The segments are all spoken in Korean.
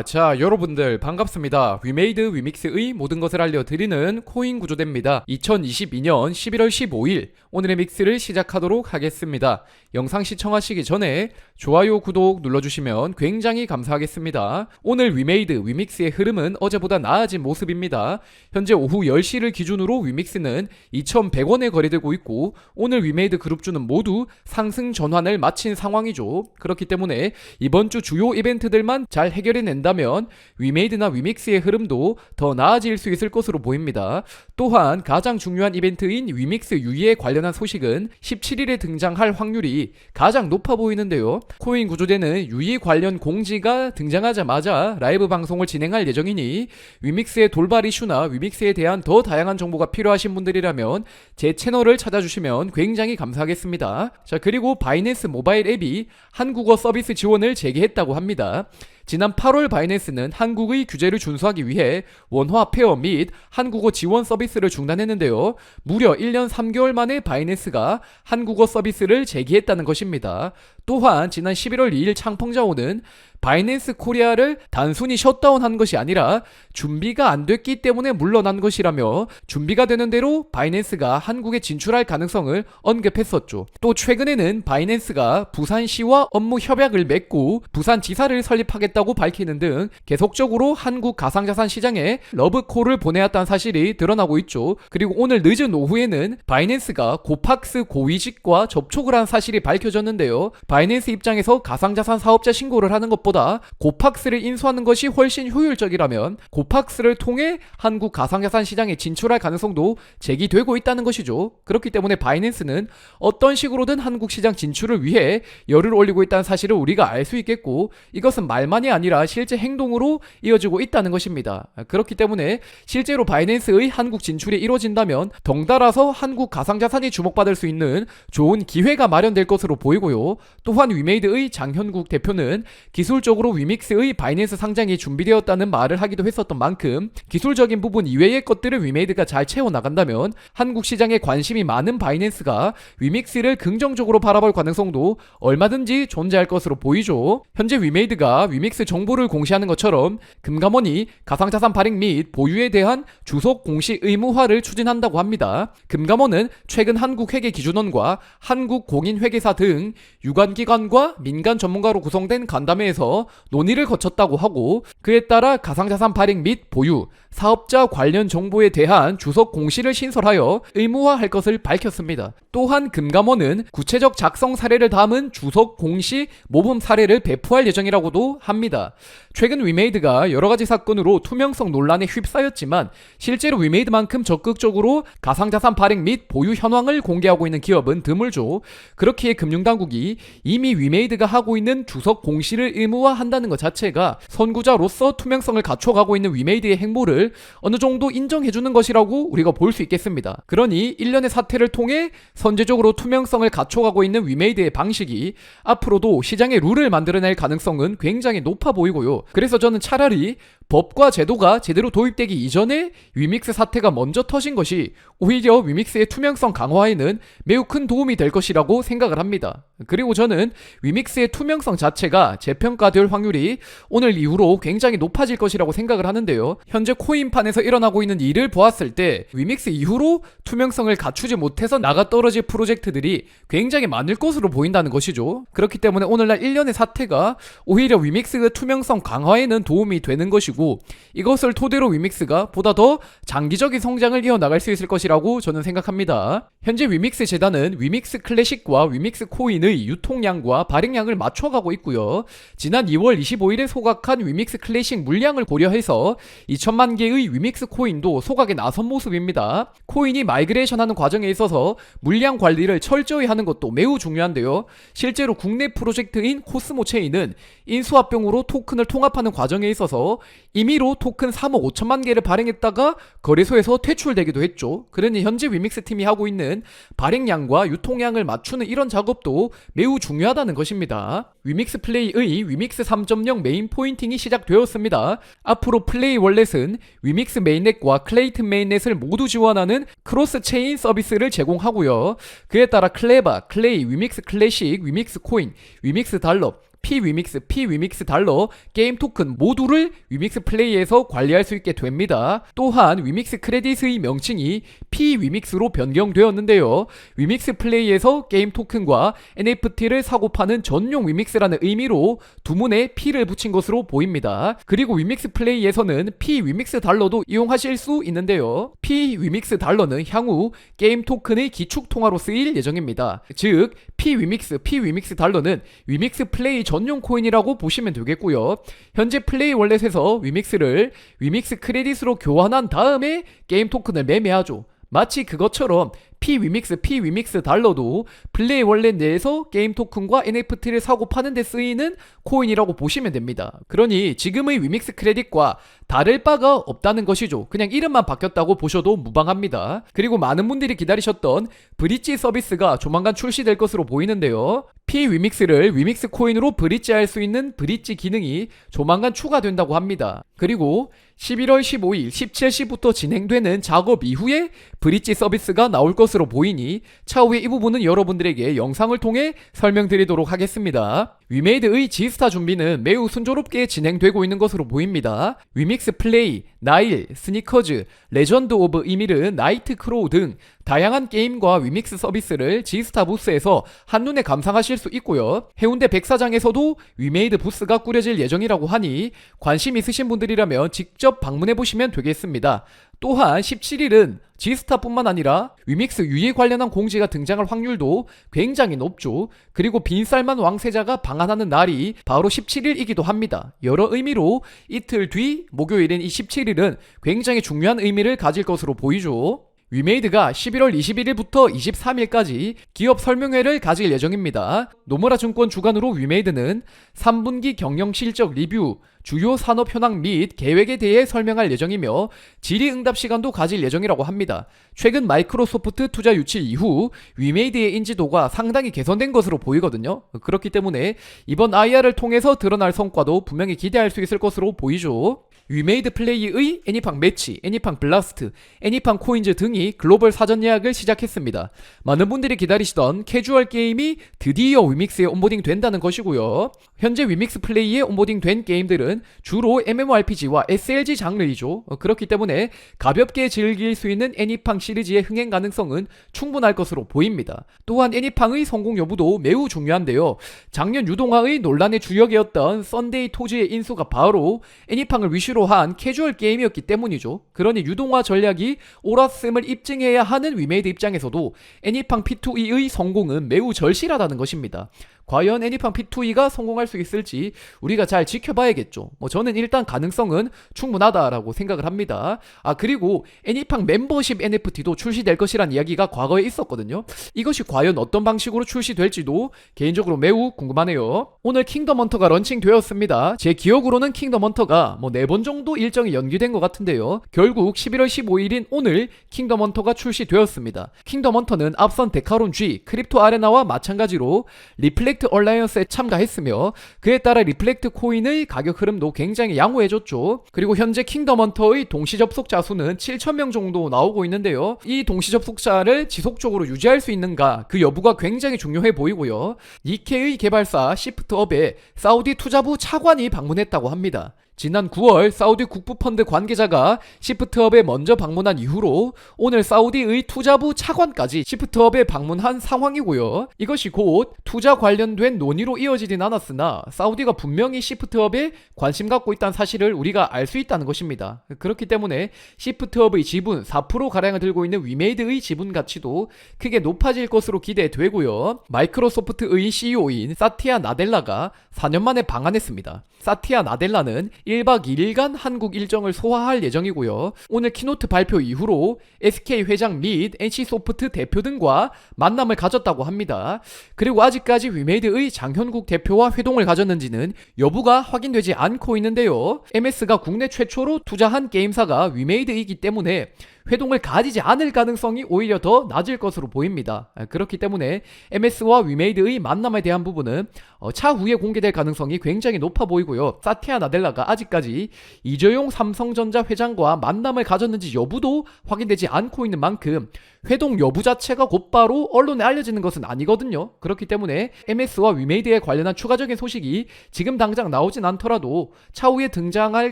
자, 여러분들 반갑습니다. 위메이드 위믹스의 모든 것을 알려드리는 코인 구조대입니다. 2022년 11월 15일 오늘의 믹스를 시작하도록 하겠습니다. 영상 시청하시기 전에 좋아요, 구독 눌러주시면 굉장히 감사하겠습니다. 오늘 위메이드 위믹스의 흐름은 어제보다 나아진 모습입니다. 현재 오후 10시를 기준으로 위믹스는 2,100원에 거래되고 있고 오늘 위메이드 그룹주는 모두 상승 전환을 마친 상황이죠. 그렇기 때문에 이번 주 주요 이벤트들만 잘 해결해낸다면 위메이드나 위믹스의 흐름도 더 나아질 수 있을 것으로 보입니다. 또한 가장 중요한 이벤트인 위믹스 유의에 관련한 소식은 17일에 등장할 확률이 가장 높아 보이는데요. 코인 구조대는 유의 관련 공지가 등장하자마자 라이브 방송을 진행할 예정이니 위믹스의 돌발 이슈나 위믹스에 대한 더 다양한 정보가 필요하신 분들이라면 제 채널을 찾아주시면 굉장히 감사하겠습니다. 자, 그리고 바이낸스 모바일 앱이 한국어 서비스 지원을 재개했다고 합니다. 지난 8월 바이낸스는 한국의 규제를 준수하기 위해 원화 페어 및 한국어 지원 서비스를 중단했는데요. 무려 1년 3개월 만에 바이낸스가 한국어 서비스를 재개했다는 것입니다. 또한 지난 11월 2일 창펑자오는 바이낸스 코리아를 단순히 셧다운한 것이 아니라 준비가 안 됐기 때문에 물러난 것이라며 준비가 되는 대로 바이낸스가 한국에 진출할 가능성을 언급했었죠. 또 최근에는 바이낸스가 부산시와 업무 협약을 맺고 부산지사를 설립하겠다고 밝히는 등 계속적으로 한국 가상자산 시장에 러브콜을 보내왔다는 사실이 드러나고 있죠. 그리고 오늘 늦은 오후에는 바이낸스가 고팍스 고위직과 접촉을 한 사실이 밝혀졌는데요. 바이낸스 입장에서 가상자산 사업자 신고를 하는 것보다 고팍스를 인수하는 것이 훨씬 효율적이라면 고팍스를 통해 한국 가상자산 시장에 진출할 가능성도 제기되고 있다는 것이죠. 그렇기 때문에 바이낸스는 어떤 식으로든 한국 시장 진출을 위해 열을 올리고 있다는 사실을 우리가 알 수 있겠고 이것은 말만이 아니라 실제 행동으로 이어지고 있다는 것입니다. 그렇기 때문에 실제로 바이낸스의 한국 진출이 이루어진다면 덩달아서 한국 가상자산이 주목받을 수 있는 좋은 기회가 마련될 것으로 보이고요. 또한 위메이드의 장현국 대표는 기술적으로 위믹스의 바이낸스 상장이 준비되었다는 말을 하기도 했었던 만큼 기술적인 부분 이외의 것들을 위메이드가 잘 채워나간다면 한국 시장에 관심이 많은 바이낸스가 위믹스를 긍정적으로 바라볼 가능성도 얼마든지 존재할 것으로 보이죠. 현재 위메이드가 위믹스 정보를 공시하는 것처럼 금감원이 가상자산 발행 및 보유에 대한 주석 공시 의무화를 추진한다고 합니다. 금감원은 최근 한국회계기준원과 한국공인회계사 등 유관기관과 민간 전문가로 구성된 간담회에서 논의를 거쳤다고 하고 그에 따라 가상자산 발행 및 보유, 사업자 관련 정보에 대한 주석 공시를 신설하여 의무화할 것을 밝혔습니다. 또한 금감원은 구체적 작성 사례를 담은 주석 공시 모범 사례를 배포할 예정이라고도 합니다. 최근 위메이드가 여러가지 사건으로 투명성 논란에 휩싸였지만 실제로 위메이드만큼 적극적으로 가상자산 발행 및 보유 현황을 공개하고 있는 기업은 드물죠. 그렇기에 금융당국이 이미 위메이드가 하고 있는 주석 공시를 의무화한다는 것 자체가 선구자로서 투명성을 갖춰가고 있는 위메이드의 행보를 어느 정도 인정해주는 것이라고 우리가 볼 수 있겠습니다. 그러니 일련의 사태를 통해 선제적으로 투명성을 갖춰가고 있는 위메이드의 방식이 앞으로도 시장의 룰을 만들어낼 가능성은 굉장히 높아 보이고요. 그래서 저는 차라리 법과 제도가 제대로 도입되기 이전에 위믹스 사태가 먼저 터진 것이 오히려 위믹스의 투명성 강화에는 매우 큰 도움이 될 것이라고 생각을 합니다. 그리고 저는 위믹스의 투명성 자체가 재평가될 확률이 오늘 이후로 굉장히 높아질 것이라고 생각을 하는데요. 현재 코인판에서 일어나고 있는 일을 보았을 때 위믹스 이후로 투명성을 갖추지 못해서 나가 떨어질 프로젝트들이 굉장히 많을 것으로 보인다는 것이죠. 그렇기 때문에 오늘날 일련의 사태가 오히려 위믹스의 투명성 강화에는 도움이 되는 것이고 이것을 토대로 위믹스가 보다 더 장기적인 성장을 이어나갈 수 있을 것이라고 저는 생각합니다. 현재 위믹스 재단은 위믹스 클래식과 위믹스 코인의 유통량과 발행량을 맞춰가고 있고요. 지난 2월 25일에 소각한 위믹스 클래식 물량을 고려해서 2천만 개의 위믹스 코인도 소각에 나선 모습입니다. 코인이 마이그레이션하는 과정에 있어서 물량 관리를 철저히 하는 것도 매우 중요한데요. 실제로 국내 프로젝트인 코스모 체인은 인수합병으로 토큰을 통합하는 과정에 있어서 임의로 토큰 3억 5천만 개를 발행했다가 거래소에서 퇴출되기도 했죠. 그러니 현재 위믹스 팀이 하고 있는 발행량과 유통량을 맞추는 이런 작업도 매우 중요하다는 것입니다. 위믹스 플레이의 위믹스 3.0 메인 포인팅이 시작되었습니다. 앞으로 플레이 월렛은 위믹스 메인넷과 클레이튼 메인넷을 모두 지원하는 크로스 체인 서비스를 제공하고요. 그에 따라 클레바, 클레이, 위믹스 클래식, 위믹스 코인, 위믹스 달러, P 위믹스 달러, 게임 토큰 모두를 위믹스 플레이에서 관리할 수 있게 됩니다. 또한 위믹스 크레딧의 명칭이 P 위믹스로 변경되었는데요. 위믹스 플레이에서 게임 토큰과 NFT를 사고 파는 전용 위믹스라는 의미로 두문에 P를 붙인 것으로 보입니다. 그리고 위믹스 플레이에서는 P 위믹스 달러도 이용하실 수 있는데요. P 위믹스 달러는 향후 게임 토큰의 기축 통화로 쓰일 예정입니다. 즉 P 위믹스 달러는 위믹스 플레이 전용 코인이라고 보시면 되겠고요. 현재 플레이 월렛에서 위믹스를 위믹스 크레딧으로 교환한 다음에 게임 토큰을 매매하죠. 마치 그것처럼 P 위믹스 달러도 플레이 월렛 내에서 게임 토큰과 NFT를 사고 파는 데 쓰이는 코인이라고 보시면 됩니다. 그러니 지금의 위믹스 크레딧과 다를 바가 없다는 것이죠. 그냥 이름만 바뀌었다고 보셔도 무방합니다. 그리고 많은 분들이 기다리셨던 브릿지 서비스가 조만간 출시될 것으로 보이는데요. P 위믹스를 위믹스 코인으로 브릿지할 수 있는 브릿지 기능이 조만간 추가된다고 합니다. 그리고 11월 15일 17시부터 진행되는 작업 이후에 브릿지 서비스가 나올 것으로 보이니 차후에 이 부분은 여러분들에게 영상을 통해 설명드리도록 하겠습니다. 위메이드의 지스타 준비는 매우 순조롭게 진행되고 있는 것으로 보입니다. 위믹스 플레이, 나일, 스니커즈, 레전드 오브 이밀은 나이트 크로우 등 다양한 게임과 위믹스 서비스를 지스타 부스에서 한눈에 감상하실 수 있고요. 해운대 백사장에서도 위메이드 부스가 꾸려질 예정이라고 하니 관심 있으신 분들이라면 직접 방문해보시면 되겠습니다. 또한 17일은 지스타뿐만 아니라 위믹스 유예 관련한 공지가 등장할 확률도 굉장히 높죠. 그리고 빈쌀만 왕세자가 방한하는 날이 바로 17일이기도 합니다. 여러 의미로 이틀 뒤 목요일인 이 17일은 굉장히 중요한 의미를 가질 것으로 보이죠. 위메이드가 11월 21일부터 23일까지 기업 설명회를 가질 예정입니다. 노무라 증권 주관으로 위메이드는 3분기 경영 실적 리뷰, 주요 산업 현황 및 계획에 대해 설명할 예정이며 질의응답 시간도 가질 예정이라고 합니다. 최근 마이크로소프트 투자 유치 이후 위메이드의 인지도가 상당히 개선된 것으로 보이거든요. 그렇기 때문에 이번 IR을 통해서 드러날 성과도 분명히 기대할 수 있을 것으로 보이죠. 위메이드 플레이의 애니팡 매치, 애니팡 블라스트, 애니팡 코인즈 등이 글로벌 사전 예약을 시작했습니다. 많은 분들이 기다리시던 캐주얼 게임이 드디어 위믹스에 온보딩 된다는 것이고요. 현재 위믹스 플레이에 온보딩 된 게임들은 주로 MMORPG와 SLG 장르이죠. 그렇기 때문에 가볍게 즐길 수 있는 애니팡 시리즈의 흥행 가능성은 충분할 것으로 보입니다. 또한 애니팡의 성공 여부도 매우 중요한데요. 작년 유동화의 논란의 주역이었던 썬데이 토즈의 인수가 바로 애니팡을 위시로 한 캐주얼 게임이었기 때문이죠. 그러니 유동화 전략이 옳았음을 입증해야 하는 위메이드 입장에서도 애니팡 P2E의 성공은 매우 절실하다는 것입니다. 과연 애니팡 P2E가 성공할 수 있을지 우리가 잘 지켜봐야겠죠. 저는 일단 가능성은 충분하다라고 생각을 합니다. 그리고 애니팡 멤버십 NFT도 출시될 것이란 이야기가 과거에 있었거든요. 이것이 과연 어떤 방식으로 출시될지도 개인적으로 매우 궁금하네요. 오늘 킹덤 헌터가 런칭되었습니다. 제 기억으로는 킹덤 헌터가 4번 정도 일정이 연기된 것 같은데요. 결국 11월 15일인 오늘 킹덤 헌터가 출시되었습니다. 킹덤 헌터는 앞선 데카론 G, 크립토 아레나와 마찬가지로 리플렉트 얼라이언스에 참가했으며 그에 따라 리플렉트 코인의 가격 흐름도 굉장히 양호해졌죠. 그리고 현재 킹덤 헌터의 동시 접속자 수는 7,000명 정도 나오고 있는데요. 이 동시 접속자를 지속적으로 유지할 수 있는가 그 여부가 굉장히 중요해 보이고요. 니케의 개발사 시프트업에 사우디 투자부 차관이 방문했다고 합니다. 지난 9월 사우디 국부펀드 관계자가 시프트업에 먼저 방문한 이후로 오늘 사우디의 투자부 차관까지 시프트업에 방문한 상황이고요. 이것이 곧 투자 관련된 논의로 이어지진 않았으나 사우디가 분명히 시프트업에 관심 갖고 있다는 사실을 우리가 알 수 있다는 것입니다. 그렇기 때문에 시프트업의 지분 4%가량을 들고 있는 위메이드의 지분 가치도 크게 높아질 것으로 기대되고요. 마이크로소프트의 CEO인 사티아 나델라가 4년 만에 방한했습니다. 사티아 나델라는 1박 2일간 한국 일정을 소화할 예정이고요. 오늘 키노트 발표 이후로 SK 회장 및 NC소프트 대표 등과 만남을 가졌다고 합니다. 그리고 아직까지 위메이드의 장현국 대표와 회동을 가졌는지는 여부가 확인되지 않고 있는데요. MS가 국내 최초로 투자한 게임사가 위메이드이기 때문에 회동을 가지지 않을 가능성이 오히려 더 낮을 것으로 보입니다. 그렇기 때문에 MS와 위메이드의 만남에 대한 부분은 차후에 공개될 가능성이 굉장히 높아 보이고요. 사티아 나델라가 아직까지 이재용 삼성전자 회장과 만남을 가졌는지 여부도 확인되지 않고 있는 만큼 회동 여부 자체가 곧바로 언론에 알려지는 것은 아니거든요. 그렇기 때문에 MS와 위메이드에 관련한 추가적인 소식이 지금 당장 나오진 않더라도 차후에 등장할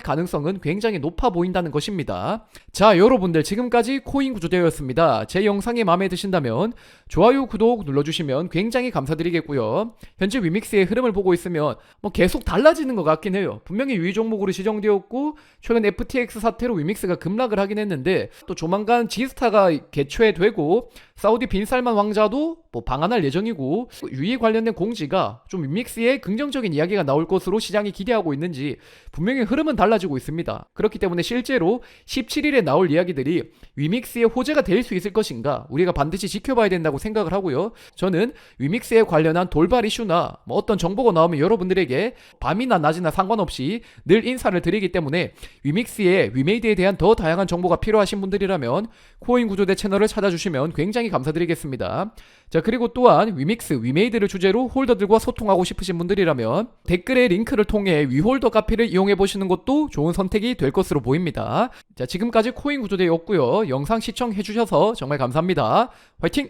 가능성은 굉장히 높아 보인다는 것입니다. 자, 여러분들 지금까지 코인 구조대였습니다. 제 영상이 마음에 드신다면 좋아요, 구독 눌러주시면 굉장히 감사드리겠고요. 현재 위믹스의 흐름을 보고 있으면 계속 달라지는 것 같긴 해요. 분명히 유의 종목으로 지정되었고 최근 FTX 사태로 위믹스가 급락을 하긴 했는데 또 조만간 지스타가 개최되고 사우디 빈살만 왕자도 방한할 예정이고 유의 관련된 공지가 좀 위믹스에 긍정적인 이야기가 나올 것으로 시장이 기대하고 있는지 분명히 흐름은 달라지고 있습니다. 그렇기 때문에 실제로 17일에 나올 이야기들이 위믹스의 호재가 될 수 있을 것인가 우리가 반드시 지켜봐야 된다고 생각을 하고요. 저는 위믹스에 관련한 돌발 이슈나 어떤 정보가 나오면 여러분들에게 밤이나 낮이나 상관없이 늘 인사를 드리기 때문에 위믹스의 위메이드에 대한 더 다양한 정보가 필요하신 분들이라면 코인 구조대 채널을 찾아주시면 굉장히 감사드리겠습니다. 자, 그리고 또한 위믹스, 위메이드를 주제로 홀더들과 소통하고 싶으신 분들이라면 댓글의 링크를 통해 위홀더 카페를 이용해 보시는 것도 좋은 선택이 될 것으로 보입니다. 자, 지금까지 코인 구조대였고요. 영상 시청해 주셔서 정말 감사합니다. 화이팅!